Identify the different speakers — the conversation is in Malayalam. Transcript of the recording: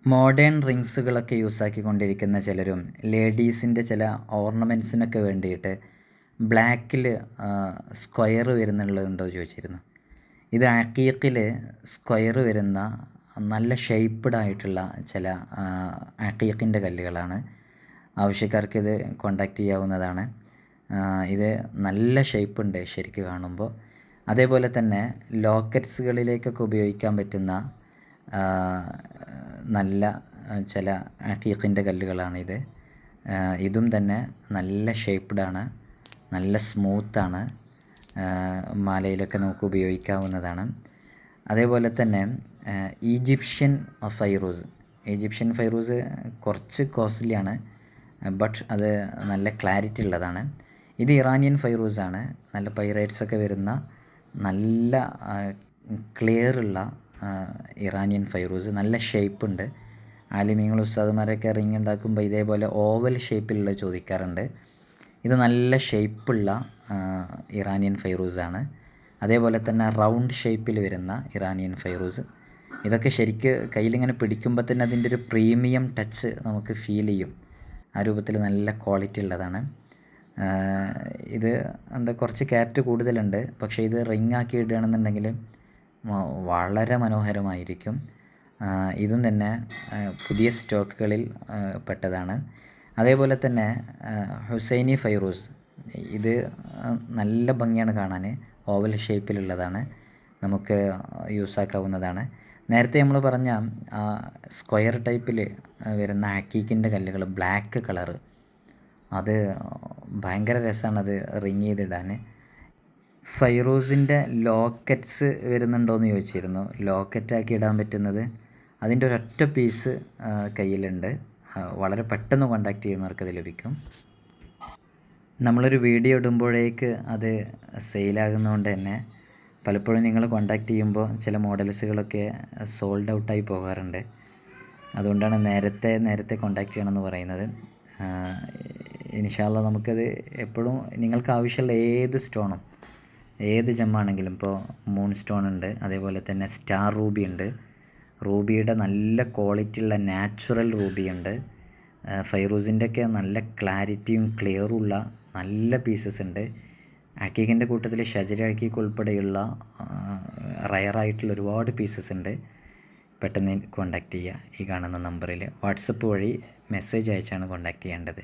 Speaker 1: മോഡേൺ റിങ്സുകളൊക്കെ യൂസാക്കിക്കൊണ്ടിരിക്കുന്ന ചിലരും ലേഡീസിൻ്റെ ചില ഓർണമെൻറ്റ്സിനൊക്കെ വേണ്ടിയിട്ട് ബ്ലാക്കിൽ സ്ക്വയർ വരുന്നുള്ളതുണ്ടോ ചോദിച്ചിരുന്നു. ഇത് അക്കീക്കിൽ സ്ക്വയർ വരുന്ന നല്ല ഷേപ്പ്ഡ് ആയിട്ടുള്ള ചില അക്കീക്കിൻ്റെ കല്ലുകളാണ്. ആവശ്യക്കാർക്ക് ഇത് കോണ്ടാക്റ്റ് ചെയ്യാവുന്നതാണ്. ഇത് നല്ല ഷേപ്പുണ്ട് ശരിക്ക് കാണുമ്പോൾ. അതേപോലെ തന്നെ ലോക്കറ്റ്സുകളിലേക്കൊക്കെ ഉപയോഗിക്കാൻ പറ്റുന്ന നല്ല ചില അക്കീക്കിൻ്റെ കല്ലുകളാണിത്. ഇതും തന്നെ നല്ല ഷേപ്പ്ഡാണ്, നല്ല സ്മൂത്താണ്, മാലയിലൊക്കെ നമുക്ക് ഉപയോഗിക്കാവുന്നതാണ്. അതേപോലെ തന്നെ ഈജിപ്ഷ്യൻ ഫൈറൂസ് കുറച്ച് കോസ്റ്റ്ലിയാണ്, ബട്ട് അത് നല്ല ക്ലാരിറ്റി ഉള്ളതാണ്. ഇത് ഇറാനിയൻ ഫൈറൂസാണ്. നല്ല പൈറേറ്റ്സൊക്കെ വരുന്ന നല്ല ക്ലിയറുള്ള ഇറാനിയൻ ഫൈറൂസ്, നല്ല ഷേപ്പുണ്ട്. ആലിമീങ്ങൾ ഉസ്താദുമാരൊക്കെ റിങ് ഉണ്ടാക്കുമ്പോൾ ഇതേപോലെ ഓവൽ ഷേപ്പിലുള്ള ചോദിക്കാറുണ്ട്. ഇത് നല്ല ഷേപ്പുള്ള ഇറാനിയൻ ഫൈറൂസാണ്. അതേപോലെ തന്നെ റൗണ്ട് ഷേപ്പിൽ വരുന്ന ഇറാനിയൻ ഫൈറൂസ്. ഇതൊക്കെ ശരിക്ക് കയ്യിലിങ്ങനെ പിടിക്കുമ്പോൾ തന്നെ അതിൻ്റെ ഒരു പ്രീമിയം ടച്ച് നമുക്ക് ഫീൽ ചെയ്യും. ആ രൂപത്തിൽ നല്ല ക്വാളിറ്റി ഉള്ളതാണ്. ഇത് കുറച്ച് ക്യാരറ്റ് കൂടുതലുണ്ട്, പക്ഷേ ഇത് റിങ് ആക്കി ഇടുകയാണെന്നുണ്ടെങ്കിൽ വളരെ മനോഹരമായിരിക്കും. ഇതും തന്നെ പുതിയ സ്റ്റോക്കുകളിൽ പെട്ടതാണ്. അതേപോലെ തന്നെ ഹുസൈനി ഫൈറൂസ്, ഇത് നല്ല ഭംഗിയാണ് കാണാൻ, ഓവൽ ഷേപ്പിലുള്ളതാണ്, നമുക്ക് യൂസാക്കാവുന്നതാണ്. നേരത്തെ നമ്മൾ പറഞ്ഞ സ്ക്വയർ ടൈപ്പിൽ വരുന്ന അക്കീക്കിൻ്റെ കല്ലുകൾ ബ്ലാക്ക് കളറ്, അത് ഭയങ്കര രസമാണത് റിങ് ചെയ്തിടാൻ. ഫൈറൂസിൻ്റെ ലോക്കറ്റ്സ് വരുന്നുണ്ടോയെന്ന് ചോദിച്ചിരുന്നു. ലോക്കറ്റാക്കി ഇടാൻ പറ്റുന്നത് അതിൻ്റെ ഒരൊറ്റ പീസ് കയ്യിലുണ്ട്. വളരെ പെട്ടെന്ന് കോണ്ടാക്റ്റ് ചെയ്യുന്നവർക്ക് അത് ലഭിക്കും. നമ്മളൊരു വീഡിയോ ഇടുമ്പോഴേക്ക് അത് സെയിലാകുന്നതുകൊണ്ട് തന്നെ പലപ്പോഴും നിങ്ങൾ കോണ്ടാക്റ്റ് ചെയ്യുമ്പോൾ ചില മോഡൽസുകളൊക്കെ സോൾഡ് ഔട്ടായി പോകാറുണ്ട്. അതുകൊണ്ടാണ് നേരത്തെ കോണ്ടാക്റ്റ് ചെയ്യണമെന്ന് പറയുന്നത്. ഇൻഷാ അല്ലാഹ് നമുക്കത് എപ്പോഴും നിങ്ങൾക്ക് ആവശ്യമുള്ള ഏത് സ്റ്റോണും, ഏത് ജമ്മാണെങ്കിലും, ഇപ്പോൾ മൂൺ സ്റ്റോൺ ഉണ്ട്, അതേപോലെ തന്നെ സ്റ്റാർ റൂബി ഉണ്ട്, റൂബിയുടെ നല്ല ക്വാളിറ്റിയുള്ള നാച്ചുറൽ റൂബി ഉണ്ട്, ഫൈറൂസിൻ്റെയൊക്കെ നല്ല ക്ലാരിറ്റിയും ക്ലിയറും ഉള്ള നല്ല പീസസ് ഉണ്ട്. അക്കീക്കിൻ്റെ കൂട്ടത്തിൽ ഷജര അക്കീക്ക് ഉൾപ്പെടെയുള്ള റയറായിട്ടുള്ള ഒരുപാട് പീസസ് ഉണ്ട്. പെട്ടെന്ന് കോണ്ടാക്റ്റ് ചെയ്യുക. ഈ കാണുന്ന നമ്പറിൽ വാട്സപ്പ് വഴി മെസ്സേജ് അയച്ചാണ് കോണ്ടാക്റ്റ് ചെയ്യേണ്ടത്.